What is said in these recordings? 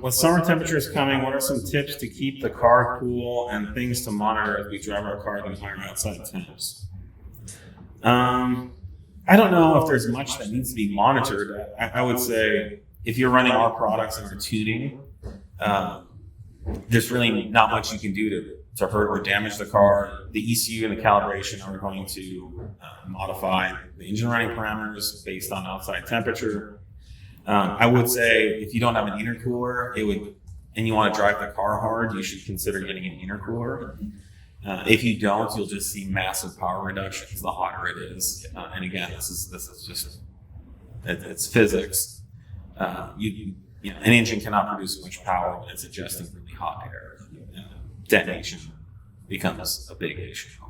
with summer temperatures coming, what are some tips to keep the car cool and things to monitor as we drive our car in higher outside temps? I don't know if there's much that needs to be monitored. I would say if you're running our products and our tuning, there's really not much you can do to hurt or damage the car. The ECU and the calibration are going to modify the engine running parameters based on outside temperature. I would say if you don't have an intercooler, and you want to drive the car hard, you should consider getting an intercooler. If you don't, you'll just see massive power reductions the hotter it is. And again, this is just it's physics. An engine cannot produce much power when it's ingesting really hot air. Detonation becomes a big issue.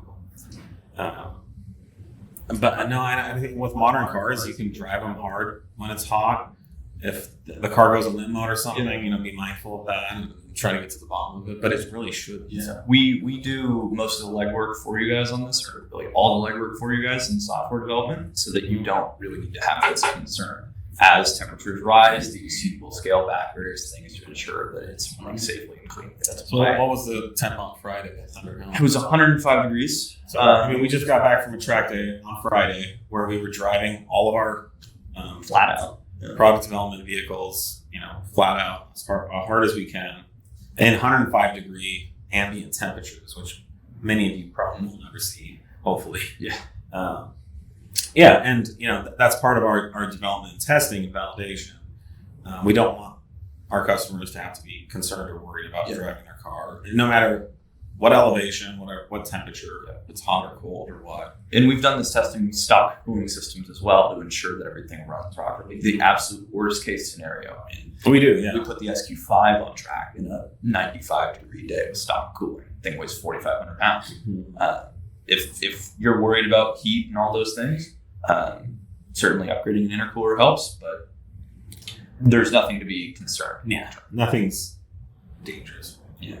But no, I think with modern cars, you can drive them hard when it's hot. If the car goes a limb mode or something, be mindful of that and try to get to the bottom of it. But it really should. Yeah, we do most of the legwork for you guys on this, or really all the legwork for you guys in software development, so that you don't really need to have this concern. As temperatures rise, the ECU will scale back various things to ensure that it's running safely and clean. So what was the temp on Friday? It was 105 degrees. So we just got back from a track day on Friday where we were driving all of our flat out product development vehicles, flat out as hard as we can, in 105 degree ambient temperatures, which many of you probably will never see. Hopefully, and that's part of our development and testing and validation. We don't want our customers to have to be concerned or worried about driving their car, no matter what elevation, what temperature, if it's hot or cold or what. And we've done this testing with stock cooling systems as well to ensure that everything runs properly. The absolute worst case scenario. We do, yeah. We put the SQ5 on track in a 95 degree day with stock cooling. The thing weighs 4,500 pounds. Mm-hmm. If you're worried about heat and all those things, certainly upgrading an intercooler helps, but there's nothing to be concerned. Yeah, nothing's dangerous. Yeah.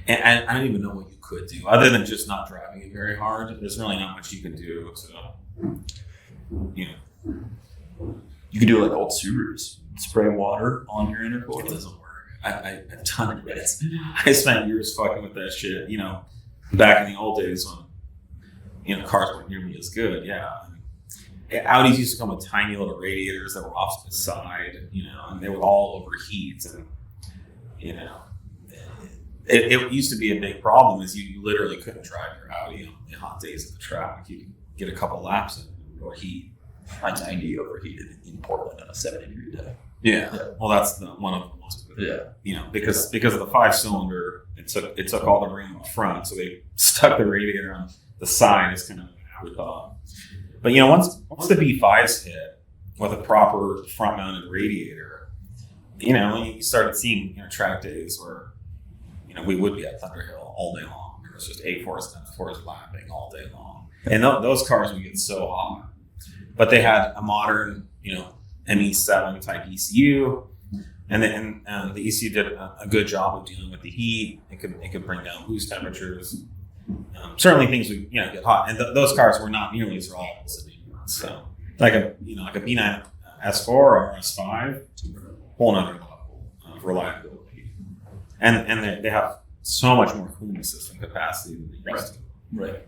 And I don't even know what you could do other than just not driving it very hard. There's really not much you can do to, You can do like old Subarus, spray water on your intercooler. It doesn't work. I've done it. I spent years fucking with that shit. Back in the old days when cars weren't nearly as good. Yeah. Audis used to come with tiny little radiators that were off to the side, and they would all overheat, and It used to be a big problem is you literally couldn't drive your Audi on the hot days of the track. You could get a couple laps and overheat. My 90 overheated in Portland on a 70-degree day. Yeah. Well, that's one of the most good. Yeah. Because of the 5-cylinder, it took all the room up front, so they stuck the radiator on the side as kind of an afterthought. But once the B5s hit with a proper front-mounted radiator, you started seeing track days where we would be at Thunderhill all day long. There was just A4s and F4s lapping all day long. And those cars would get so hot. But they had a modern, ME7 type ECU. And the ECU did a good job of dealing with the heat. It could bring down boost temperatures. Certainly things would get hot. And those cars were not nearly as reliable as the B9s. So like a B9 S4 or S5, whole nother level of reliability. And they have so much more cooling system capacity than they used to. Right.